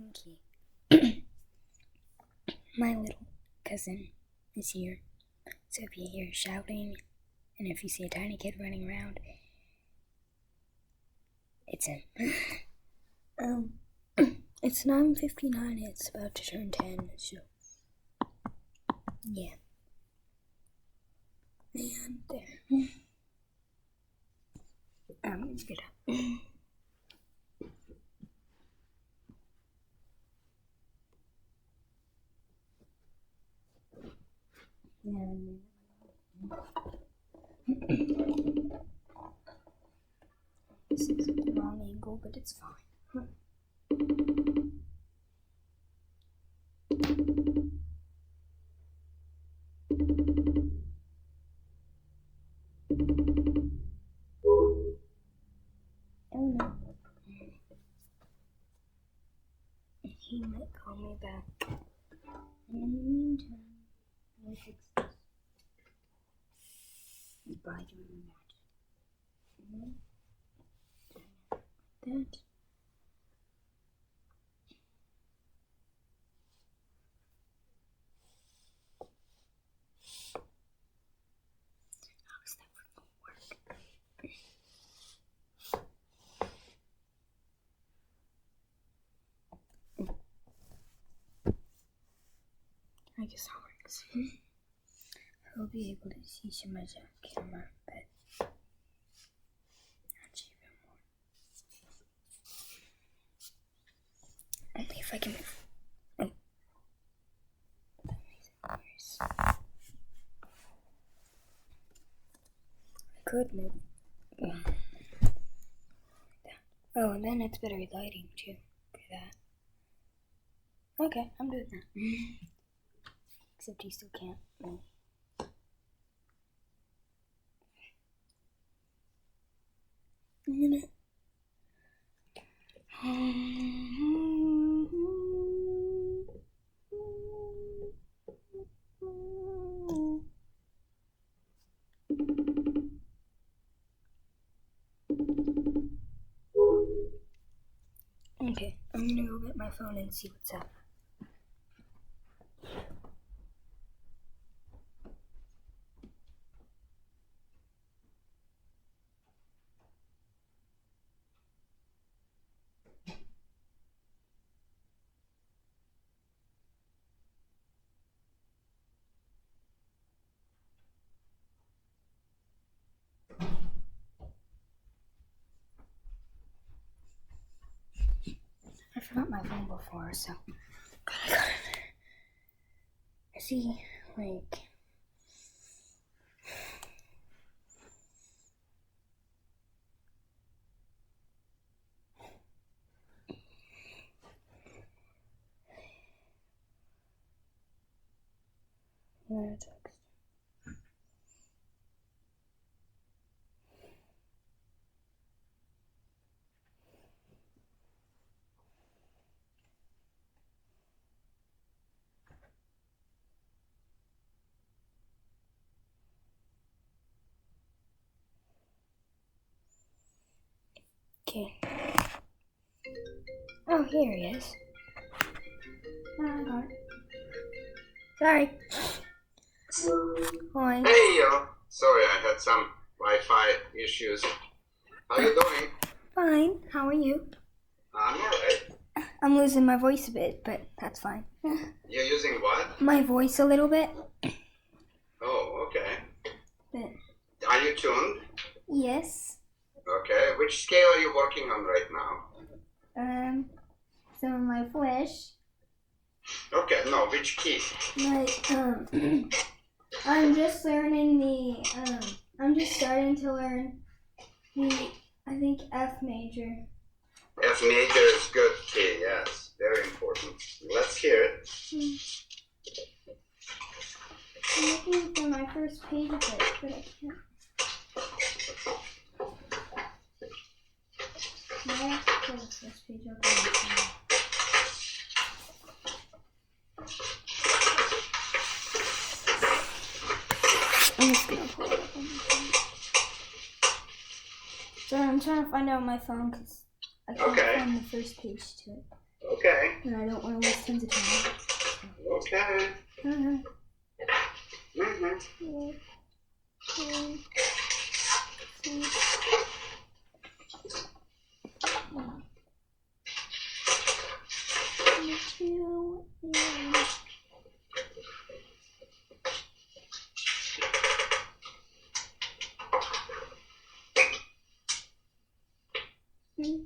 Okay. My little cousin is here. So if you hear shouting, and if you see a tiny kid running around, it's him. It's 9:59. It's about to turn 10. So, yeah. And there. Let's get up. This is the wrong angle, but it's fine. Oh no. He might call me back. And in the meantime, I'll fix this by doing that. That. How does that work? I guess that works. I'll be able to see some of the camera, but not even more. Only if I can move. Oh. That makes it worse. I could move. Oh, and then it's better lighting too for that. Okay, I'm doing that. Except he still can't move. I'm gonna. Okay, I'm gonna go get my phone and see what's up. I forgot my phone before, so I see, like, text. Okay. Oh, here he is. Oh, I got it. Sorry. Hi. Hey, yo. Sorry, I had some Wi-Fi issues. How you doing? Fine. How are you? I'm alright. I'm losing my voice a bit, but that's fine. You're using what? My voice a little bit. Oh, okay. But Are you tuned? yes. Okay. Which scale are you working on right now? Some of my flesh. Okay, no, which key? I'm just learning I'm just starting to learn I think F major. F major is good key, yes. Very important. Let's hear it. I'm looking for my first page of it, but I can't. I have to pull this first page up. I'm just gonna pull it up on my phone. So I'm trying to find out my phone because I can't find the first page to it. Okay. Okay. And I don't want to waste tons of time. Okay. Uh-huh. Mm-hmm.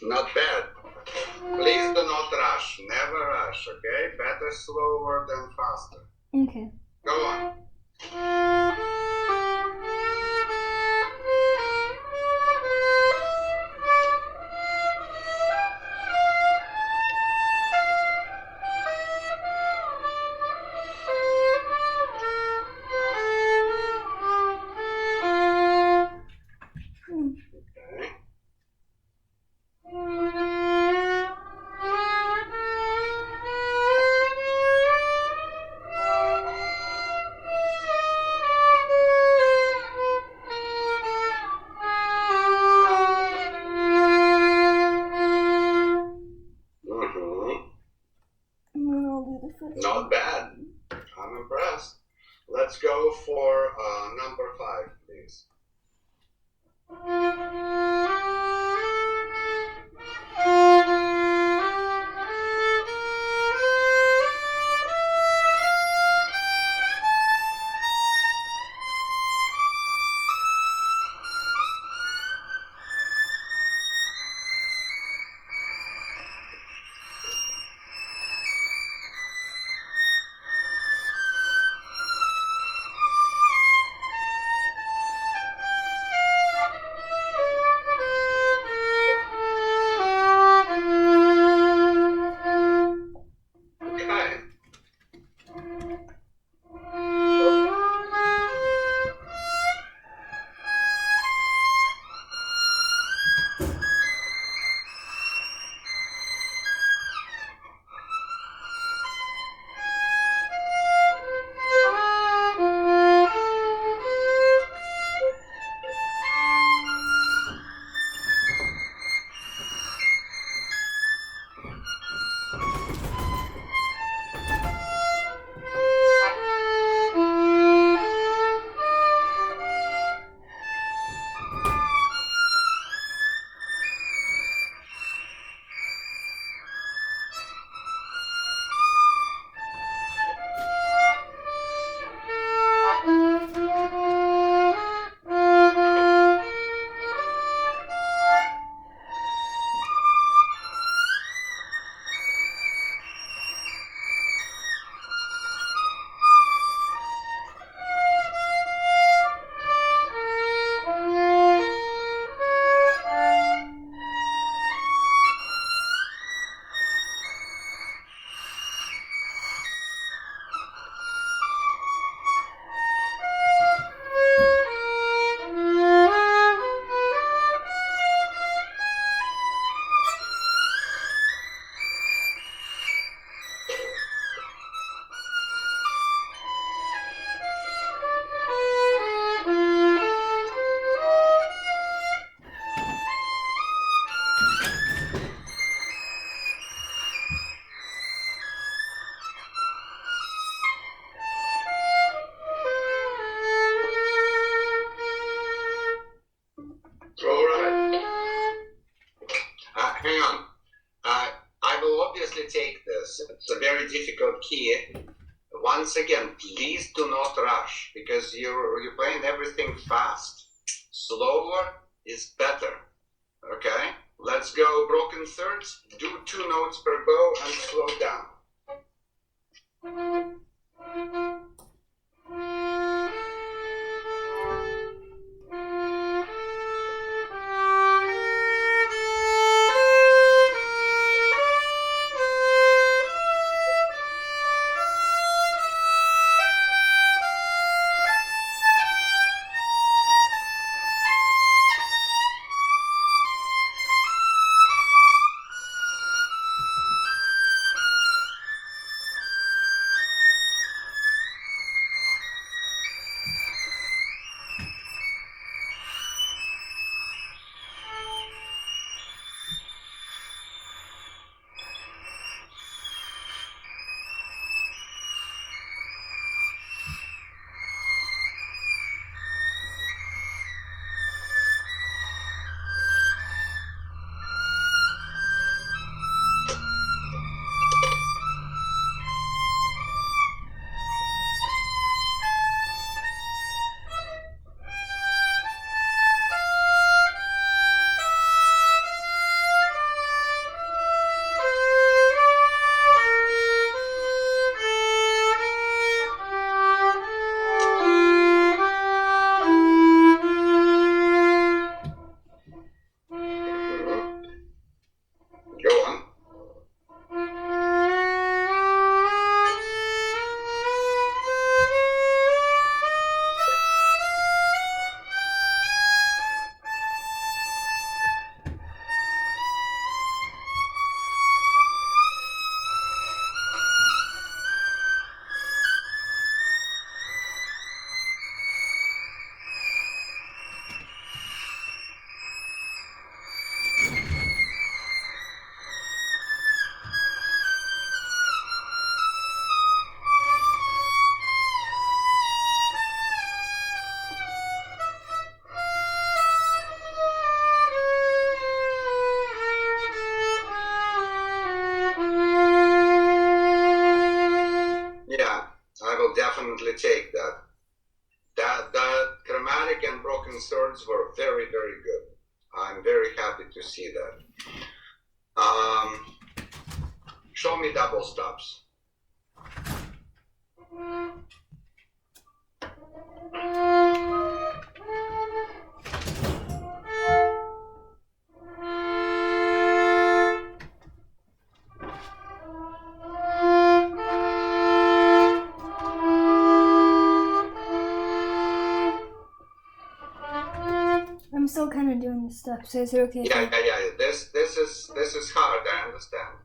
Not bad. Please do not rush. Never rush, okay? Better slower than faster. Okay. Go on. Okay. Mm-hmm. And then I'll do the first Not one. bad. I'm impressed. Let's go for number 5, please. Okay. All right. Hang on. I will obviously take this. It's a very difficult key. Once again, please do not rush because you're playing everything fast. Slower is better. Let's go broken thirds. Do 2 notes per bow and slow down. Go on. Yeah, I will definitely take that. The chromatic and broken thirds were very, very good. I'm very happy to see that. Show me double stops. I'm still kind of doing this stuff, so is it okay? Yeah. This is hard. I understand.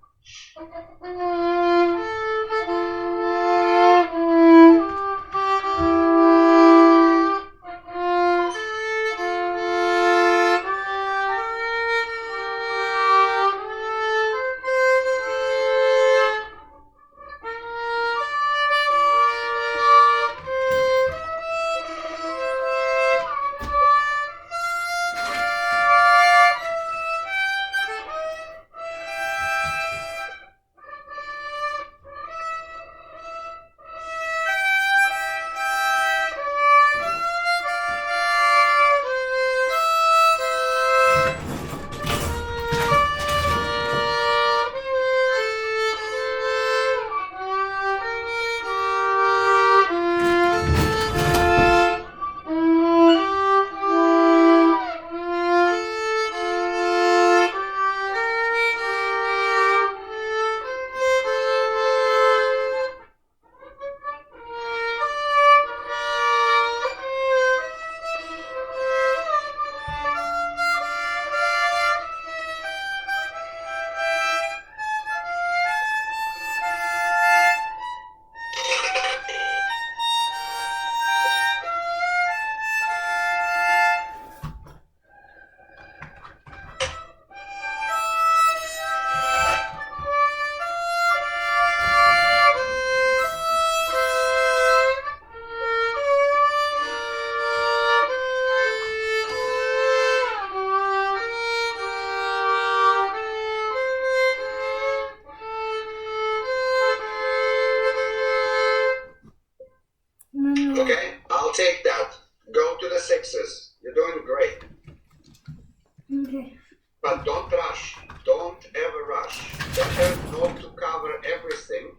but don't rush. Don't ever rush. Better not to cover everything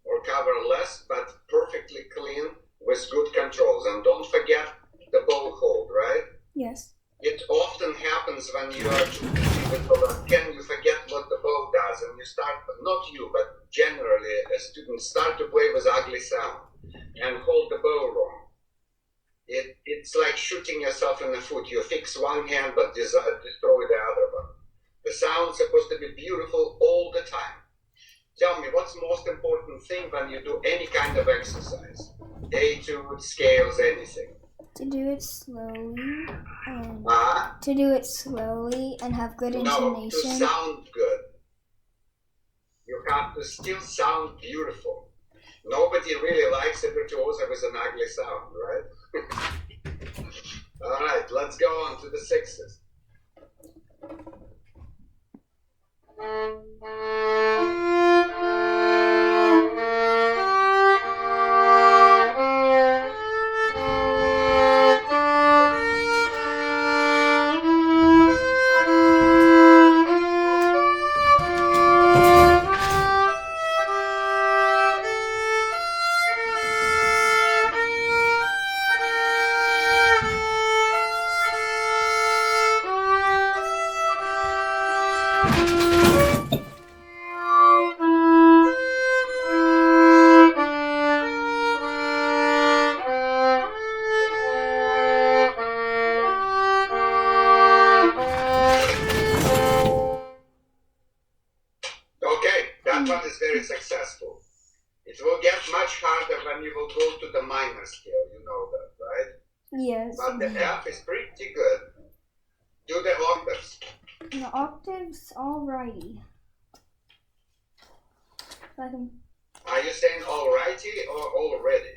or cover less, but perfectly clean with good controls. And don't forget the bow hold, right? Yes. It often happens when you are too busy with the left hand, you forget what the bow does, and you start, not you, but generally a student start to play with ugly sound and hold the bow wrong. It's like shooting yourself in the foot. You fix one hand but destroy the other one. The sound's supposed to be beautiful all the time. Tell me, what's the most important thing when you do any kind of exercise? Etude, scales, anything. To do it slowly and have good No, to intonation. sound good. You have to still sound beautiful. Nobody really likes a virtuoso with an ugly sound, right? All right, let's go on to the sixes. Okay, that one is very successful. It will get much harder when you will go to the minor scale, you know that, right? Yes. But the F is pretty good. Do the octaves. The octaves, alrighty. Are you saying alrighty or already?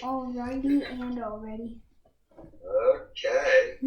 Alrighty and already. Okay.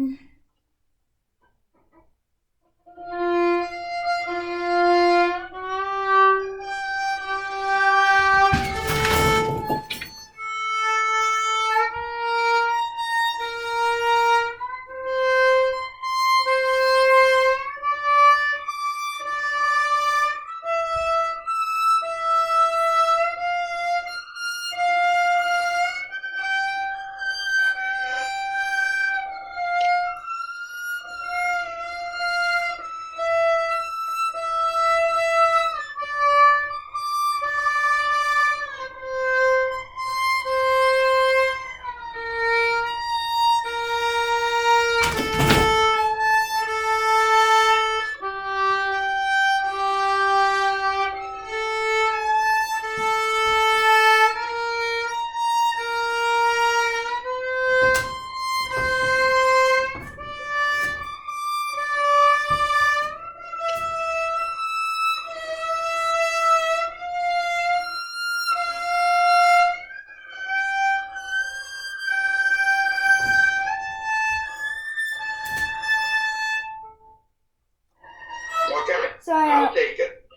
Okay, Sorry. I'll take it.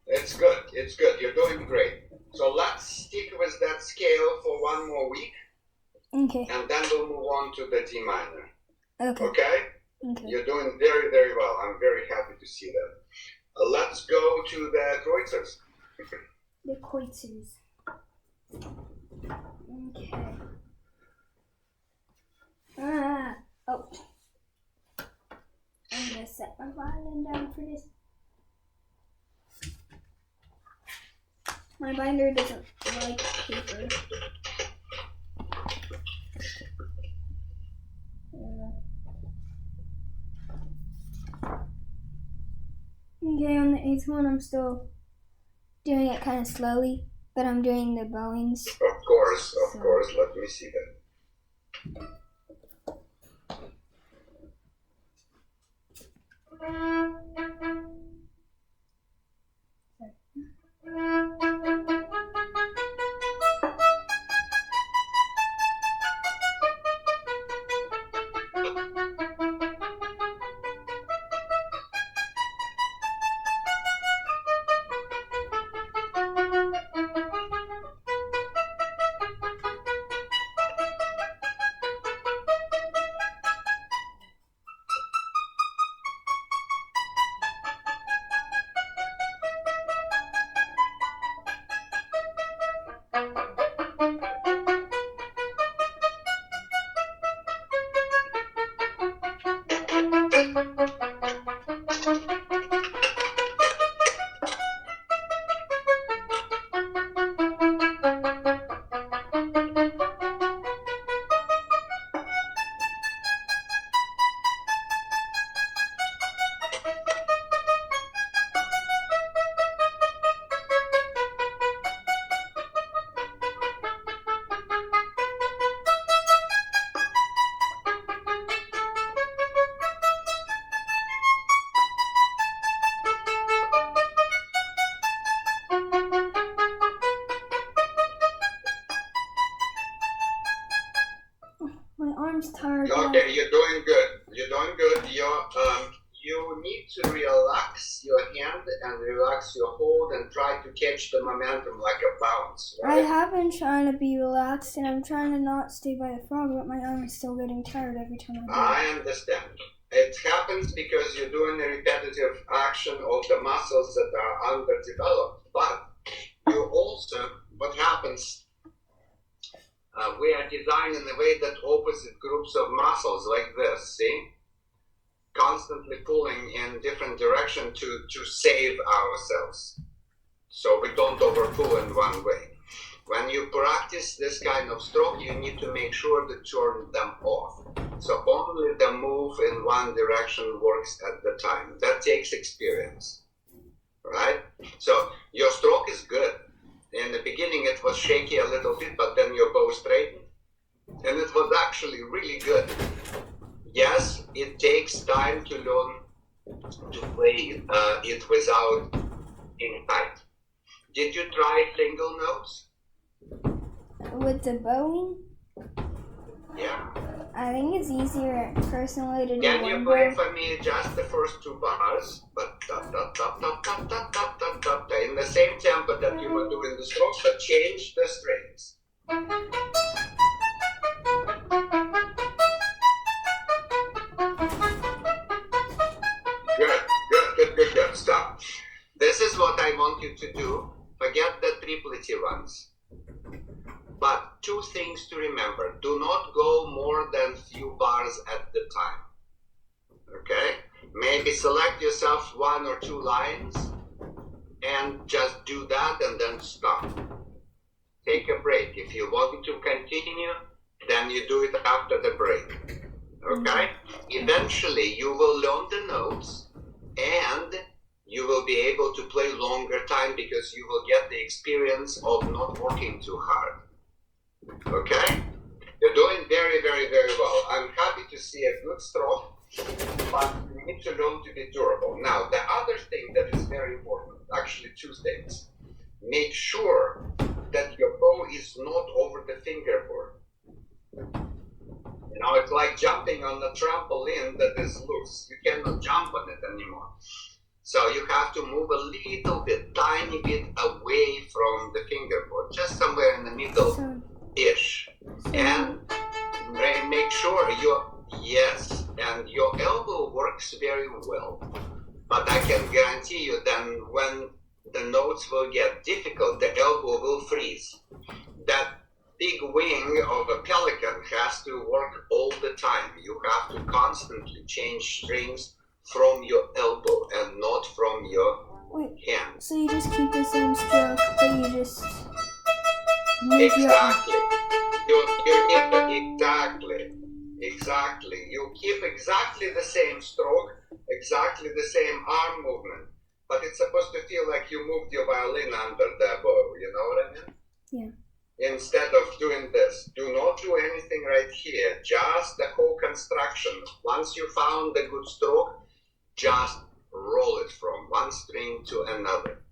It's good. It's good. You're doing great. So let's stick with that scale for one more week, Okay. and then we'll move on to the D minor. Okay. Okay? Okay. You're doing very, very well. I'm very happy to see that. Let's go to the Kreuzers. The Kreuzers. Okay. Oh. I'm gonna set my violin down for this. My binder doesn't like paper. Okay, on the eighth one, I'm still doing it kind of slowly, but I'm doing the bowings. Of course. Let me see that. hard. Okay, you're doing good. You're doing good. You need to relax your hand and relax your hold and try to catch the momentum like a bounce. I Right? have been trying to be relaxed, and I'm trying to not stay by the frog, but my arm is still getting tired every time I I understand. It happens because you're doing a repetitive action of the muscles that are underdeveloped. But you also, what happens, we are designed in a way that opposite groups of muscles like this, see? Constantly pulling in different direction to save ourselves. So we don't overpull in one way. When you practice this kind of stroke, you need to make sure to turn them off. So only the move in one direction works at the time. That takes experience, right? So your stroke is good. In the beginning it was shaky a little bit, but then your bow straightened. And it was actually really good. Yes, it takes time to learn to play it without being tight. Did you try single notes? With the bowing, Yeah. I think it's easier personally to do Can one you play bow. for me just the first two bars? But in the same tempo that you were doing the strokes, but change the strings. Good. Stop. This is what I want you to do. Forget the triplety ones. But two things to remember. Do not go more than few bars at the time. Okay? Maybe select yourself one or two lines and just do that and then stop. Take a break. If you want to continue, then you do it after the break. Okay? Eventually you will learn the notes and you will be able to play longer time because you will get the experience of not working too hard. Okay? You're doing very, very, very well. I'm happy to see a good stroke, but you need to learn to be durable. Now, the other thing that is very important, actually two things. Make sure that your bow is not over the fingerboard. You know, it's like jumping on a trampoline that is loose. You cannot jump on it anymore. So you have to move a little bit, tiny bit away from the fingerboard, just somewhere in the middle-ish. And make sure your elbow works very well. But I can guarantee you then when the notes will get difficult, the elbow will freeze. That big wing of a pelican has to work all the time. You have to constantly change strings from your elbow and not from your hand. So you just keep the same stroke, but you just move Exactly. Exactly. You keep exactly the same stroke, exactly the same arm movement, but it's supposed to feel like you moved your violin under the bow, you know what I mean? Yeah. Instead of doing this, do not do anything right here, just the whole construction. Once you found the good stroke, just roll it from one string to another.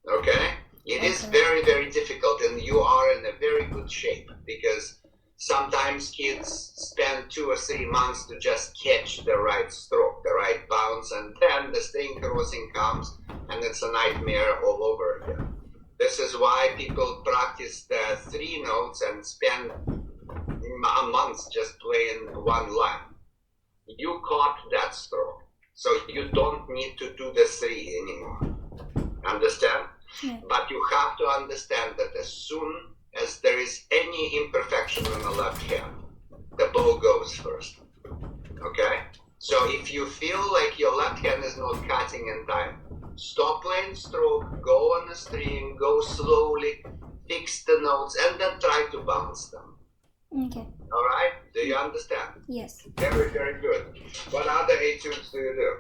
Okay? It is very, very difficult, and you are in a very good shape because sometimes kids spend 2 or 3 months to just catch the right stroke, the right bounce, and then the string crossing comes and it's a nightmare all over again. This is why people practice the 3 notes and spend months just playing one line. You caught that stroke, so you don't need to do the 3 anymore. Understand? Yeah. But you have to understand that as soon as there is any imperfection in the left hand, the bow goes first. Okay? So if you feel like your left hand is not cutting in time, stop playing stroke, go on a string, go slowly, fix the notes, and then try to bounce them. Okay. All right? Do you understand? Yes. Very, very good. What other etudes do you do?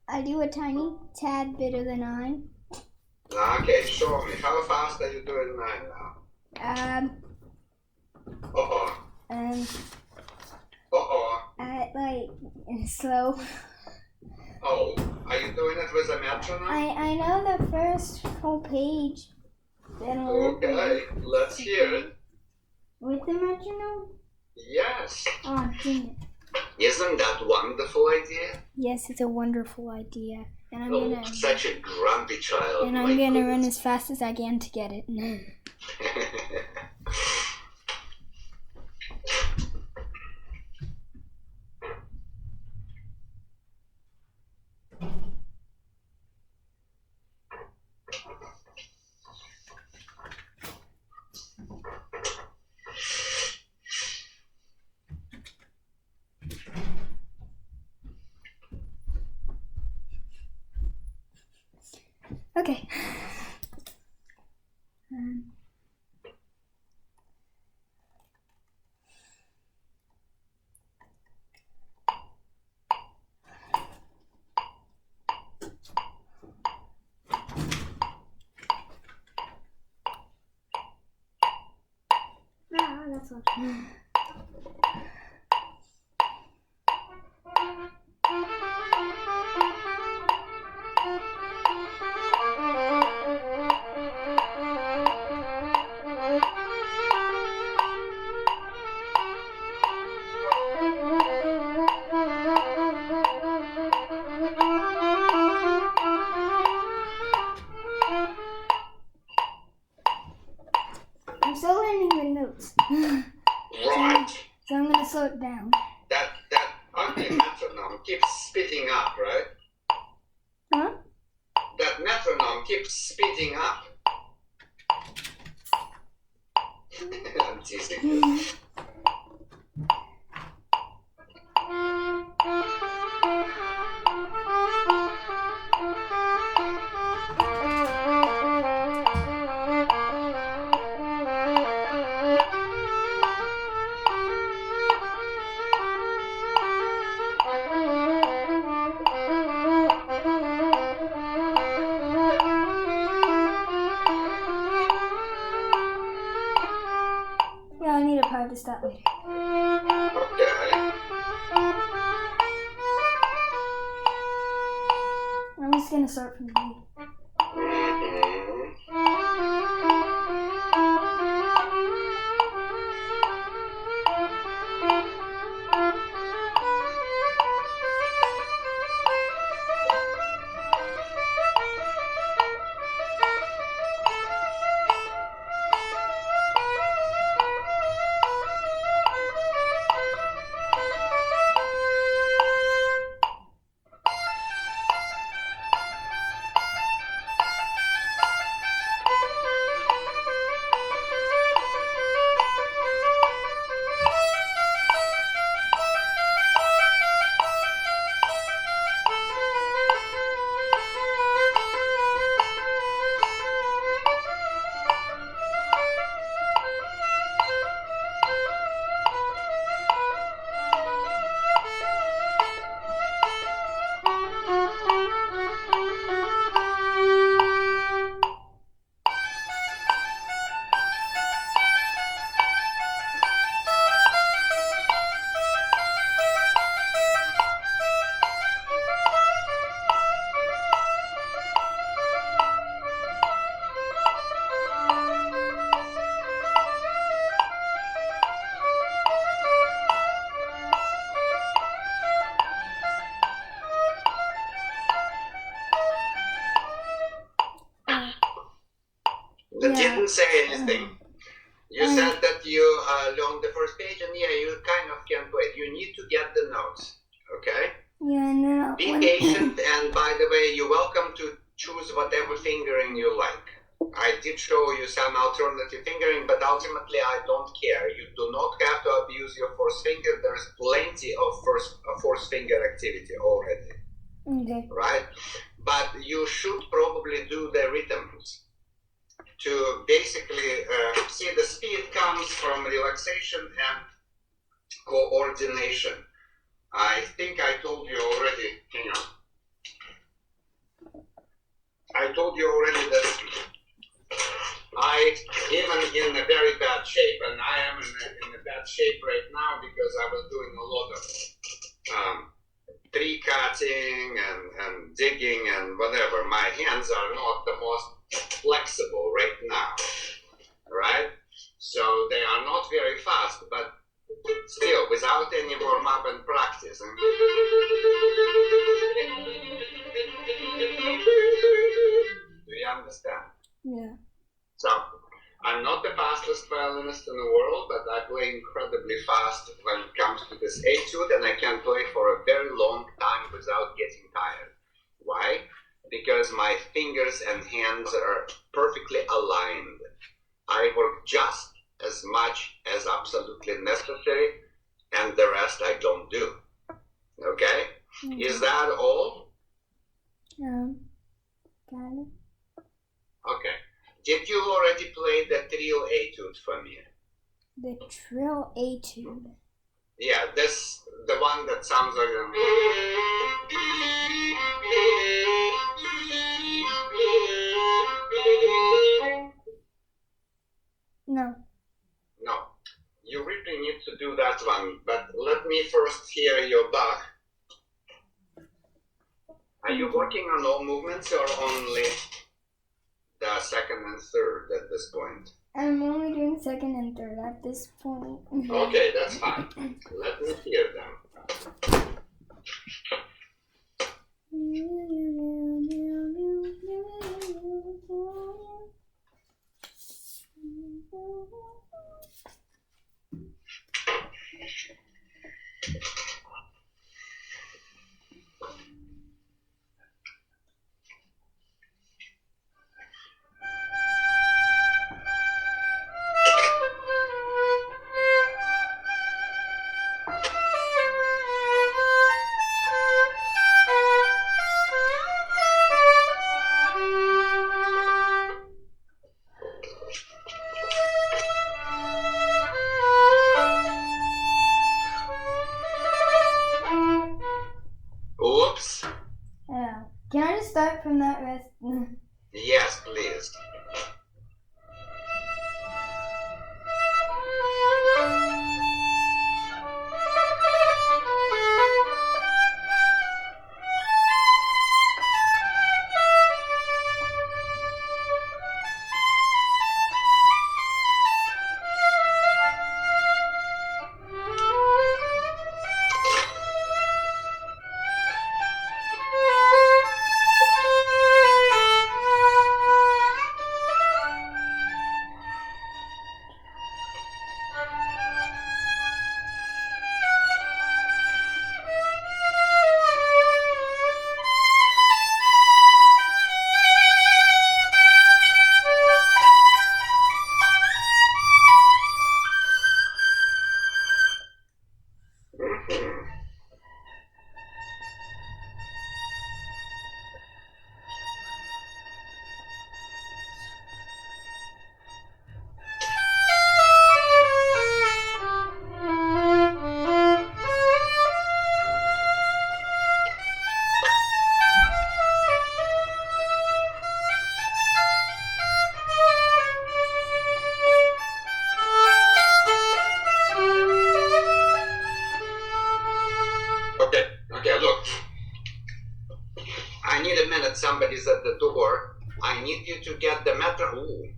I do a tiny tad bit of the 9. Okay, show me. How fast are you doing 9 now? Slow. Oh, are you doing it with a metronome? I know the first whole page. Then Okay, let's hear it. With the metronome? Yes. Oh, dang it. Isn't that a wonderful idea? Yes, it's a wonderful idea. And I'm Oh, gonna such a grumpy child. and my I'm gonna run goodness. as fast as I can to get it. Okay. That's all. I'm still learning the notes. Right. So I'm gonna slow it down. That ugly metronome keeps speeding up, right? Huh? That metronome keeps speeding up. I'm teasing you. Yeah, I need to practice that later. Okay. I'm just gonna start from the beginning. That Yeah. didn't say anything. You said that you learned the first page, and yeah, you kind of can't wait. You need to get the notes, okay? Yeah, and then Be patient, and by the way, you're welcome to choose whatever fingering you like. I did show you some alternative fingering, but ultimately I don't care. You do not have to abuse your fourth finger. There's plenty of fourth finger activity already, Okay. right? But you should probably do the rhythms to basically see the speed comes from relaxation and coordination. I think I told you already, hang on. I told you already that I, even in a very bad shape, and I am in a bad shape right now because I was doing a lot of tree cutting and digging and whatever. My hands are not the most flexible right now, right? So they are not very fast, but Still, without any warm-up and practice. Do you understand? Yeah. So, I'm not the fastest violinist in the world, but I play incredibly fast when it comes to this etude, and I can play for a very long time without getting tired. Why? Because my fingers and hands are perfectly aligned. I work just as much as absolutely necessary, and the rest I don't do. Okay? Is that all? Got it. Okay. Did you already play the trio etude for me? The trill etude. Yeah, the one that sounds like No. No. You really need to do that one, but let me first hear your Bach. Are you working on all movements or only the second and third at this point? I'm only doing second and third at this point. Okay, that's fine. Let me hear them. Oops. Yeah. Can I just start from that rest? Yes, please. Okay, look. I need a minute. Somebody's at the door. I need you to get the metronome.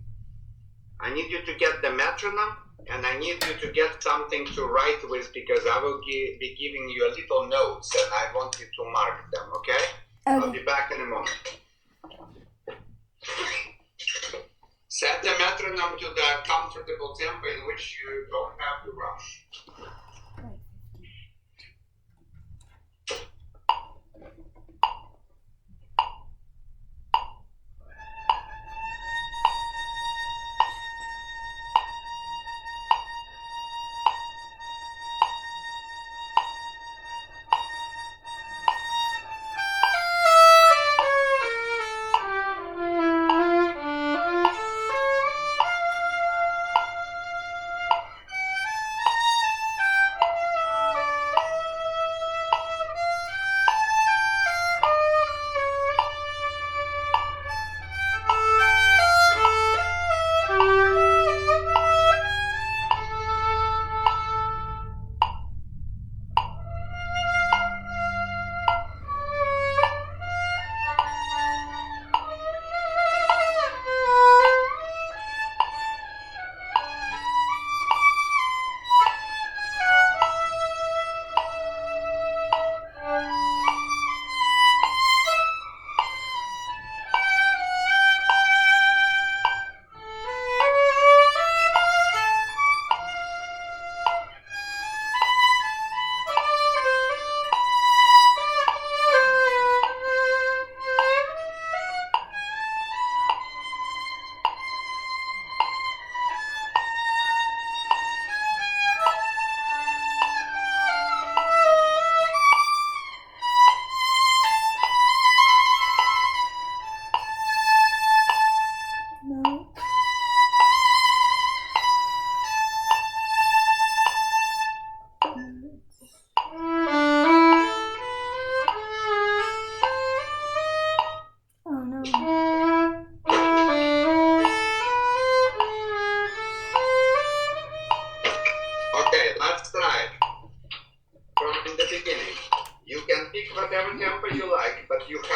I need you to get the metronome, and I need you to get something to write with because I will be giving you a little notes, and I want you to mark them. Okay? I'll be back in a moment. Set the metronome to the comfortable tempo in which you don't have to rush.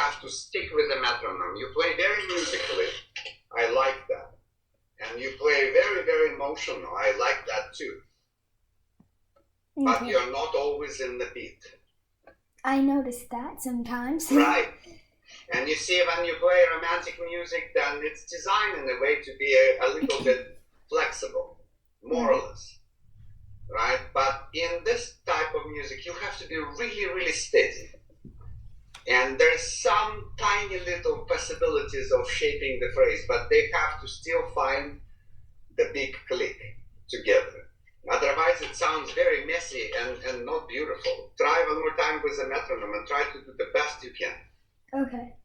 have to stick with the metronome. You play very musically. I like that. And you play very, very emotional. I like that too. But Okay. you're not always in the beat. I notice that sometimes. Right. And you see, when you play romantic music, then it's designed in a way to be a little bit flexible, more or less. Right? But in this type of music, you have to be really, really steady. And there's some tiny little possibilities of shaping the phrase, but they have to still find the big click together. Otherwise, it sounds very messy and not beautiful. Try one more time with the metronome and try to do the best you can. Okay.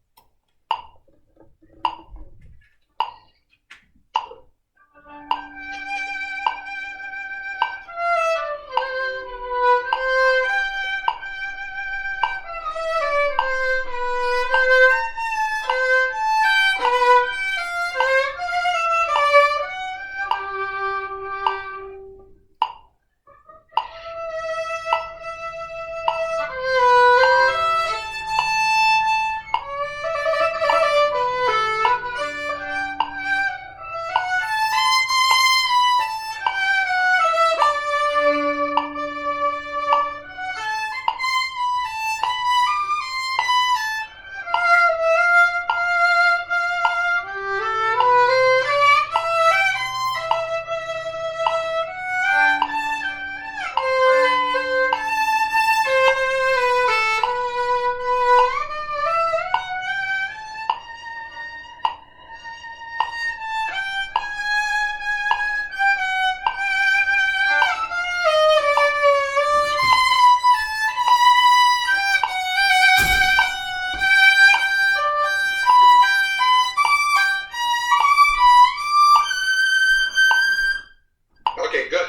Okay, good.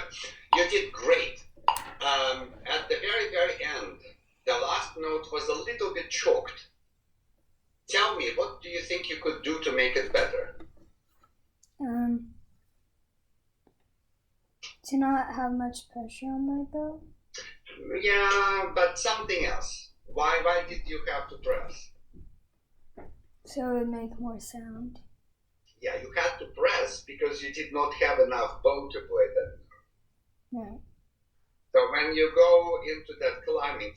You did great. At the very, very end, the last note was a little bit choked. Tell me, what do you think you could do to make it better? To not have much pressure on my bow. Yeah, but something else. Why did you have to press? So it would make more sound. Yeah, you had to press because you did not have enough bow to play that. Right. So when you go into that climbing,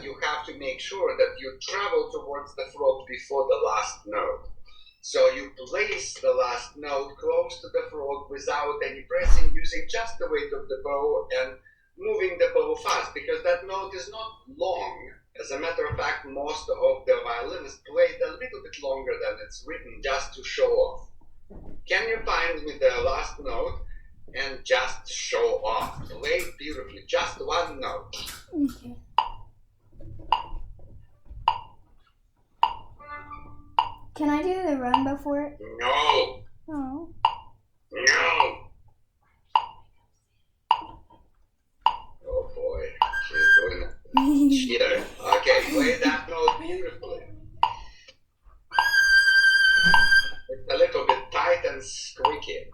you have to make sure that you travel towards the throat before the last note. So you place the last note close to the throat without any pressing, using just the weight of the bow and moving the bow fast, because that note is not long. As a matter of fact, most of the violinists played a little bit longer than it's written just to show off. Can you find me the last note and just show off? Play beautifully, just one note. Okay. Can I do the run before it? No, Oh. no. Oh boy, she's doing it. Cheater. Okay, play that note beautifully. It's a little bit tight and squeaky.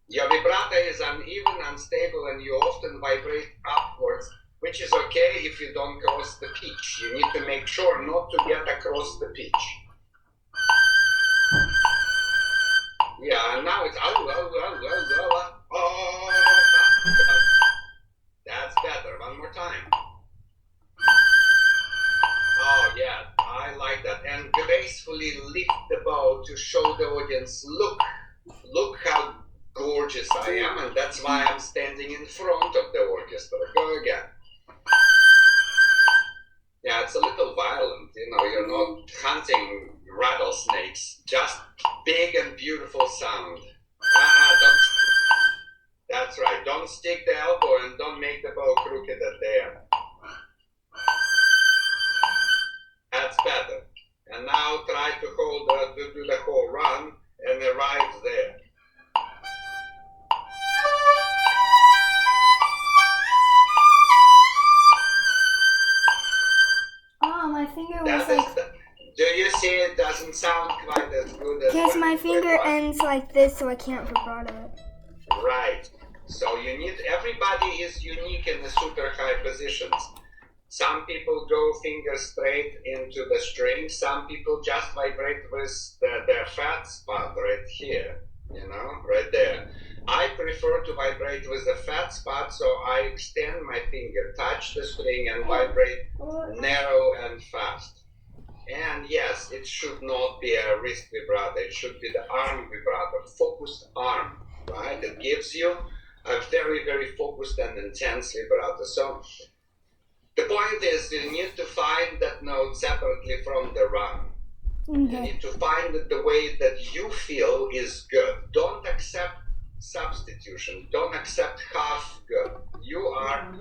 Your vibrato is uneven, unstable, and you often vibrate upwards, which is okay if you don't cross the pitch. You need to make sure not to get across the pitch. Yeah, and now it's that's better. One more time. Oh yeah, I like that. And gracefully lift the bow to show the audience, look how gorgeous I am, and that's why I'm standing in front of the orchestra. Go again. Yeah, it's a little violent, you're not hunting rattlesnakes, just big and beautiful sound. Don't. That's right, don't stick the elbow and don't make the bow crooked at the end. That's better. And now try to do the whole run and arrive there. Oh, my finger was like... Do you see it doesn't sound quite as good as... Because my finger ends like this, so I can't vibrato it. Right. So you need, everybody is unique in the super high positions. Some people go finger straight into the string. Some people just vibrate with their fat spot right here, you know, right there. I prefer to vibrate with the fat spot, so I extend my finger, touch the string, and vibrate narrow and fast. And yes, it should not be a wrist vibrato. It should be the arm vibrato, focused arm, right? It gives you a very, very focused and intense vibrato. So the point is, you need to find that note separately from the run. You need to find it the way that you feel is good. Don't accept substitution. Don't accept half good. You are.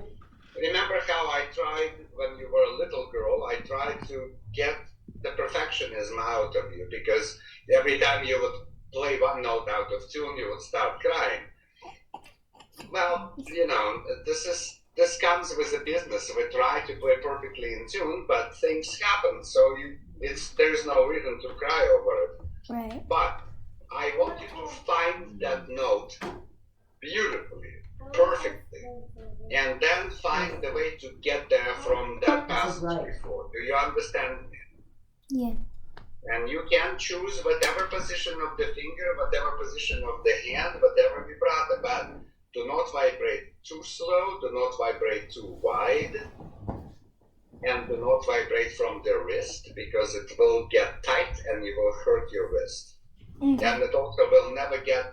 Remember how I tried when you were a little girl? I tried to get the perfectionism out of you, because every time you would play one note out of tune, you would start crying. Well, you know, this comes with the business. We try to play perfectly in tune, but things happen, so there's no reason to cry over it. Right. But I want you to find that note beautifully, perfectly, and then find the way to get there from that passage before. Do you understand me? Yeah. And you can choose whatever position of the finger, whatever position of the hand, whatever vibrato, but do not vibrate too slow, do not vibrate too wide, and do not vibrate from the wrist, because it will get tight and you will hurt your wrist. And it also will never get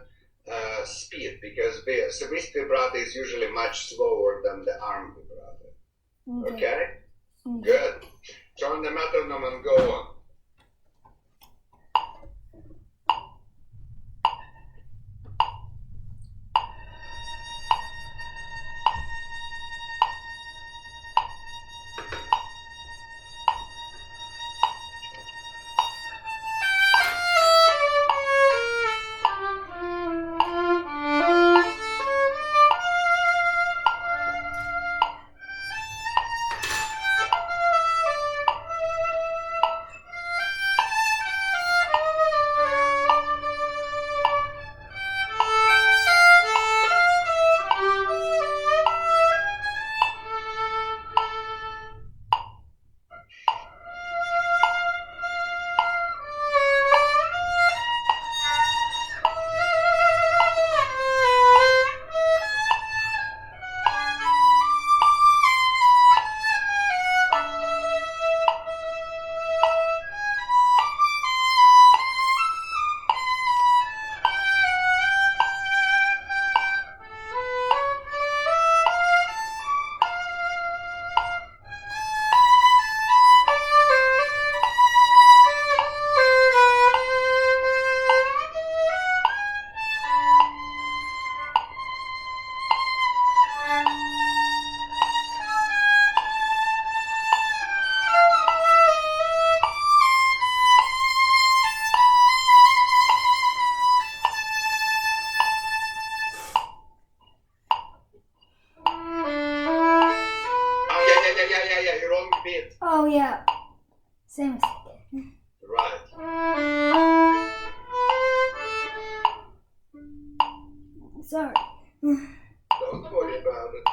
speed, because the wrist vibrato is usually much slower than the arm vibrato. Okay? Good. Turn the metronome and go on. Yeah, you're wrong beat. Oh, yeah. Same mistake. Right. Sorry. Don't worry about it.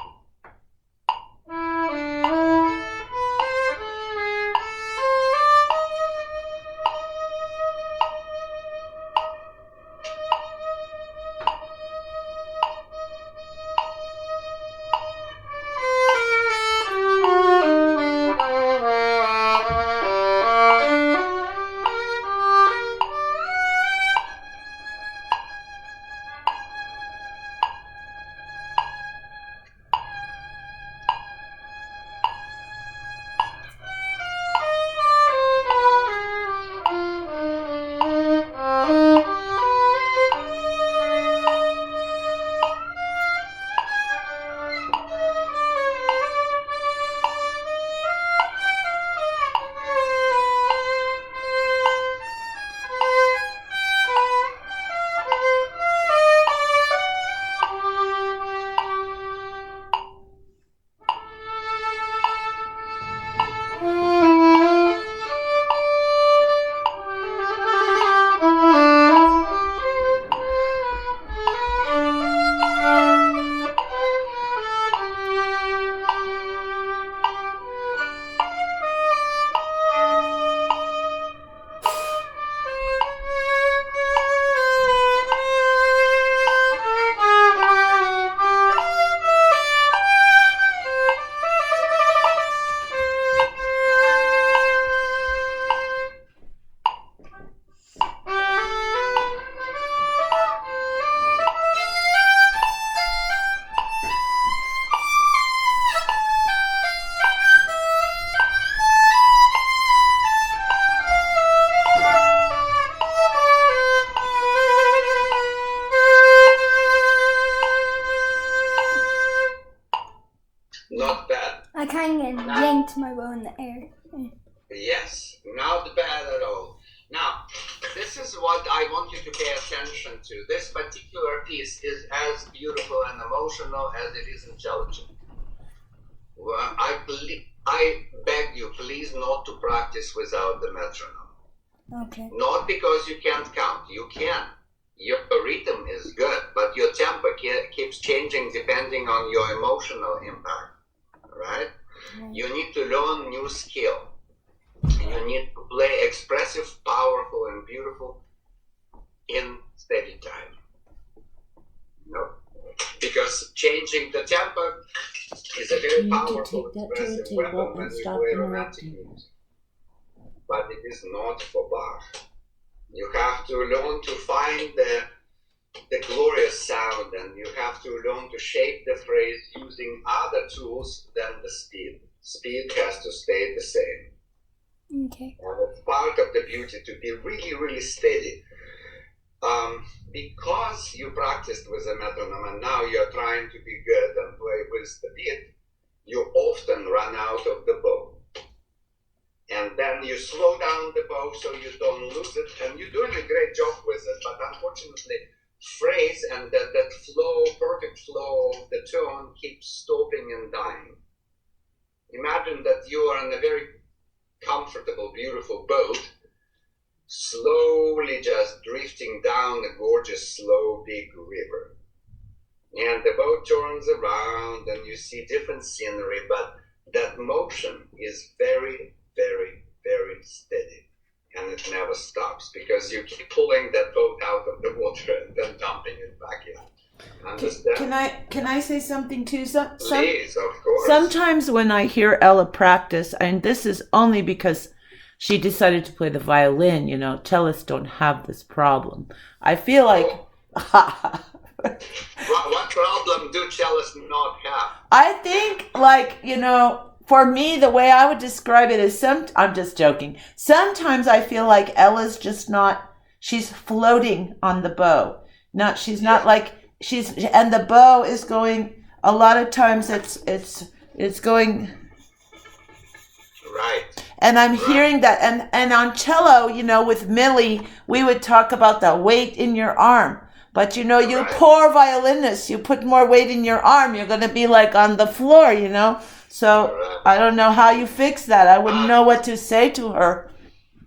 I kind of yanked my bow in the air. Yes, not bad at all. Now, this is what I want you to pay attention to. This particular piece is as beautiful and emotional as it is intelligent. Well, I beg you, please not to practice without the metronome. Okay. Not because you can't count. You can. Your rhythm is good, but your tempo keeps changing depending on your emotional impact, right? You need to learn new skill. You need to play expressive, powerful, and beautiful in steady time. No, because changing the tempo is a very powerful, expressive weapon when you play romantic music. But it is not for Bach. You have to learn to find the glorious sound, and you have to learn to shape the phrase using other tools than the speed. Speed has to stay the same. Okay. And it's part of the beauty to be really, really steady. Because you practiced with a metronome and now you're trying to be good and play with the beat, you often run out of the bow. And then you slow down the bow so you don't lose it, and you're doing a great job with it, but unfortunately, phrase and that flow, perfect flow of the tone keeps stopping and dying. Imagine that you are in a very comfortable, beautiful boat, slowly just drifting down a gorgeous, slow, big river. And the boat turns around and you see different scenery, but that motion is very, very, very steady. And it never stops because you keep pulling that boat out of the water and then dumping it back in. Understand? Can I say something too? Please, of course. Sometimes when I hear Ella practice, and this is only because she decided to play the violin, cellists don't have this problem. I feel like... What problem do cellists not have? I think, for me, the way I would describe it is I'm just joking. Sometimes I feel like Ella's just not, she's floating on the bow. She's not like, and the bow is going, a lot of times it's going. Right. And I'm hearing that, and on cello, with Millie, we would talk about the weight in your arm. But you poor violinist, you put more weight in your arm, you're going to be like on the floor, So I don't know how you fix that. I wouldn't know what to say to her.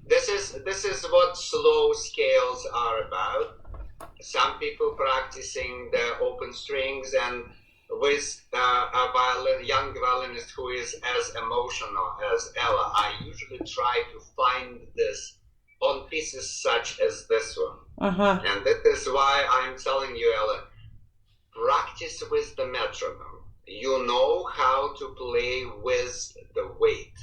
This is what slow scales are about. Some people practicing the open strings, and with a young violinist who is as emotional as Ella, I usually try to find this on pieces such as this one. Uh-huh. And that is why I'm telling you, Ella, practice with the metronome. You know how to play with the weight.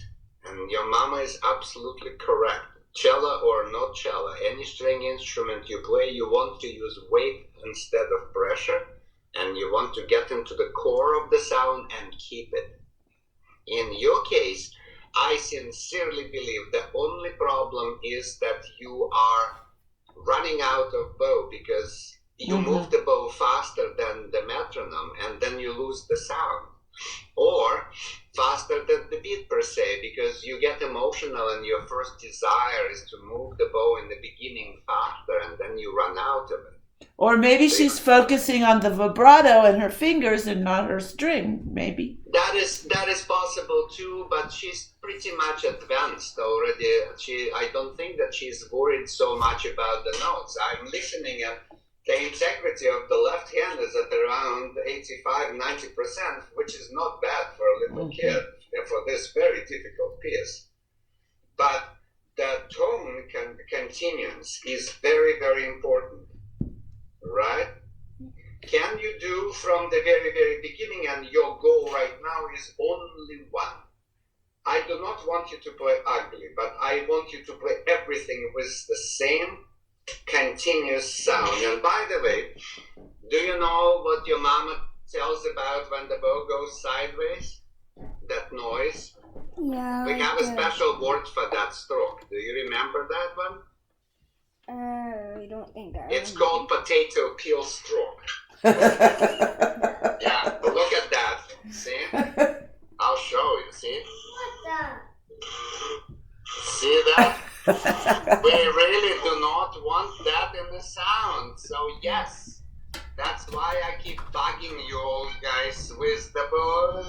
And your mama is absolutely correct. Cello or not cello, any string instrument you play, you want to use weight instead of pressure. And you want to get into the core of the sound and keep it. In your case, I sincerely believe the only problem is that you are running out of bow because you move the bow faster than the metronome and then you lose the sound. Or faster than the beat per se, because you get emotional and your first desire is to move the bow in the beginning faster and then you run out of it. Or maybe she's focusing on the vibrato and her fingers and not her string, maybe. That is possible too, but she's pretty much advanced already. I don't think that she's worried so much about the notes. I'm listening and the integrity of the left hand is at around 85-90%, which is not bad for a little kid for this very difficult piece. But the tone continuance is very, very important. Right? Can you do from the very, very beginning, and your goal right now is only one. I do not want you to play ugly, but I want you to play everything with the same continuous sound. And by the way, do you know what your mama tells about when the bow goes sideways? That noise? Yeah. We have a special word for that stroke. Do you remember that one? I don't think I It's called potato peel stroke. Yeah, look at that. See? I'll show you. with the bow.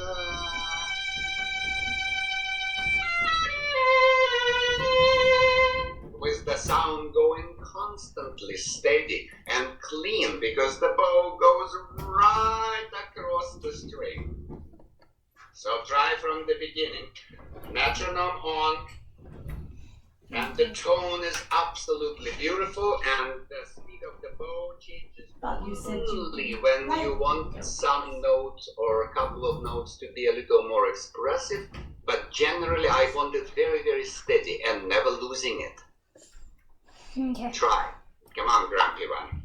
With the sound going constantly steady and clean because the bow goes right across the string. So try from the beginning. Metronome on. And the tone is absolutely beautiful, and the speed of the bow changes only when you want some notes or a couple of notes to be a little more expressive, but generally I want it very, very steady and never losing it. Okay. Try. Come on, Grumpy One.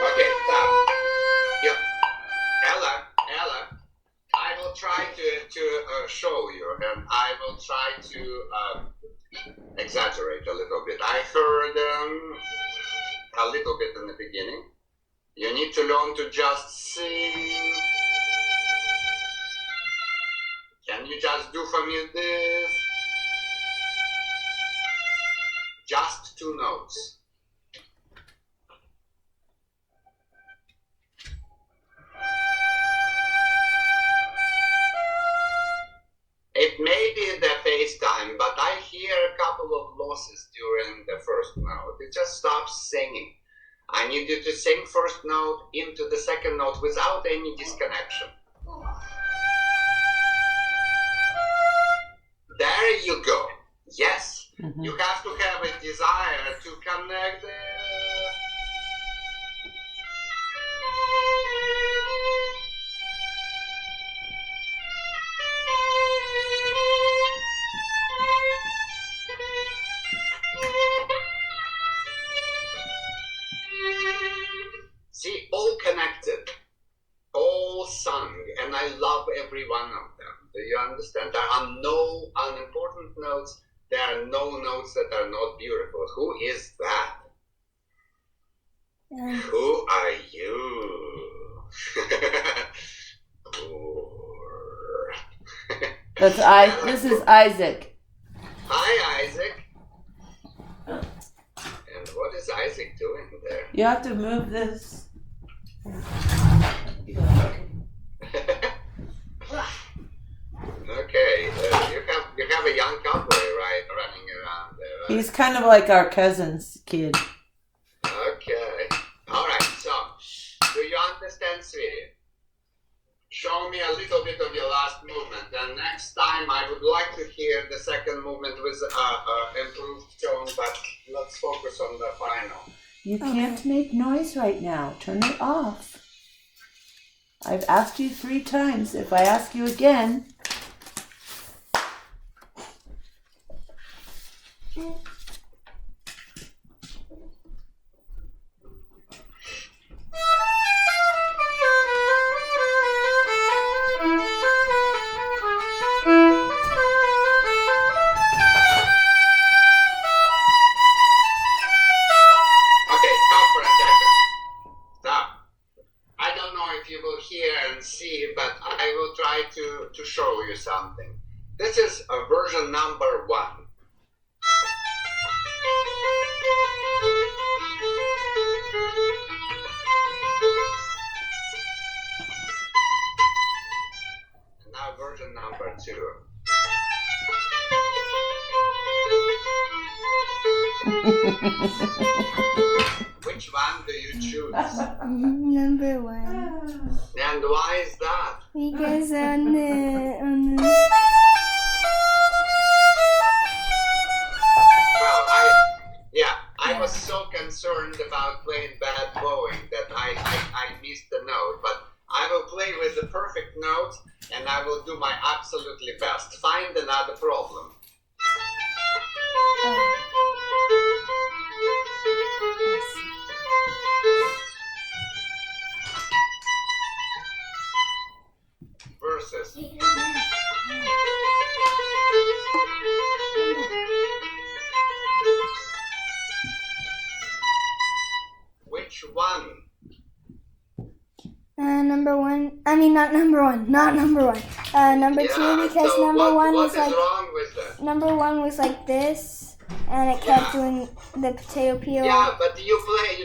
Okay, stop. Yeah. Ella, I will try to show you, and I will try to exaggerate a little bit. I heard a little bit in the beginning. You need to learn to just sing. Can you just do for me this? Just 2 notes. It may be the FaceTime, but I hear a couple of losses during the first note. It just stops singing. I need you to sing first note into the second note without any disconnection. There you go. Yes. Mhm. You have to have a desire to connect. See, all connected, all sung, and I love every one of them. Do you understand? There are no unimportant notes. There are no notes that are not beautiful. Who is that? Who are you? Poor. This is Isaac. Hi, Isaac. And what is Isaac doing there? You have to move this. Okay, you have a young cowboy running around there. Right? He's kind of like our cousin's kid. Okay. All right. So, do you understand, sweetie? Show me a little bit of your last movement, and next time I would like to hear the second movement with improved tone. But let's focus on the final. You can't make noise right now. Turn it off. I've asked you 3 times. If I ask you again. To show you something. This is a version number 1. And now version number 2. Which one do you choose? Number 1. And why is that? Because on the Well, I was so concerned about playing bad bowing that I missed the note, but I will play with the perfect note and I will do my absolutely best. Find another problem. Versus. Which one? Number 1. I mean, not number 1. Not number 1. Number 2 because so number 1 what was is like wrong with that? number 1 was like this, and it kept doing the potato peel. Yeah, but you're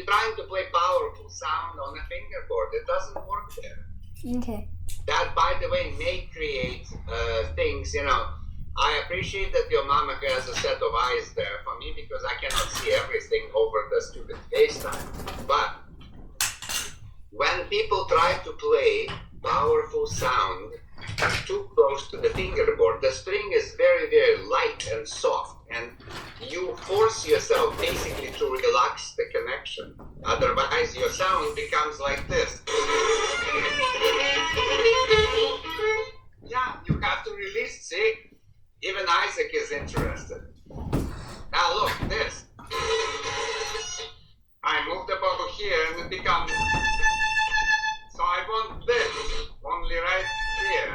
trying to play powerful sound on a fingerboard. It doesn't work there. Okay. That, by the way, may create things, I appreciate that your mama has a set of eyes there for me because I cannot see everything over the stupid FaceTime. But when people try to play powerful sound too close to the fingerboard, the string is very, very light and soft, and you force yourself basically to relax the connection. Otherwise, your sound becomes like this. Yeah, you have to release, see? Even Isaac is interested. Now look, this. I moved about here and it becomes... So I want this, only right here.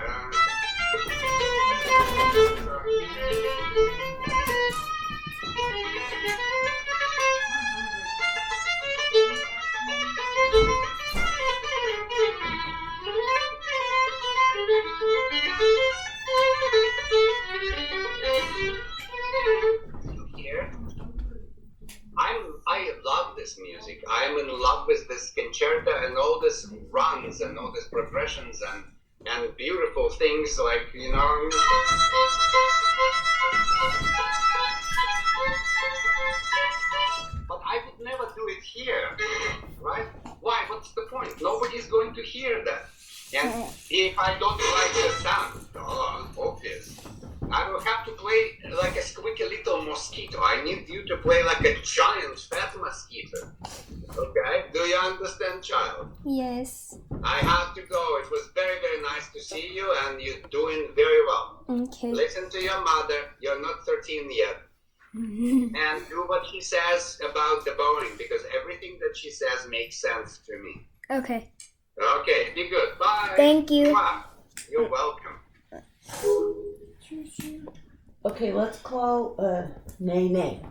Here, I love this music. I'm in love with this concerto and all these runs and all these progressions and beautiful things like, But I would never do it here, right? Why? What's the point? Nobody's going to hear that. And if I don't like the sound, obvious. I will have to play like a squeaky little mosquito. I need you to play like a giant fat mosquito. Okay? Do you understand, child? Yes. I have to go. It was very, very nice to see you, and you're doing very well. Okay. Listen to your mother. You're not 13 yet. And do what she says about the bowling, because everything that she says makes sense to me. Okay. Okay, be good. Bye. Thank you. Mwah. You're welcome. Okay, let's call Nene.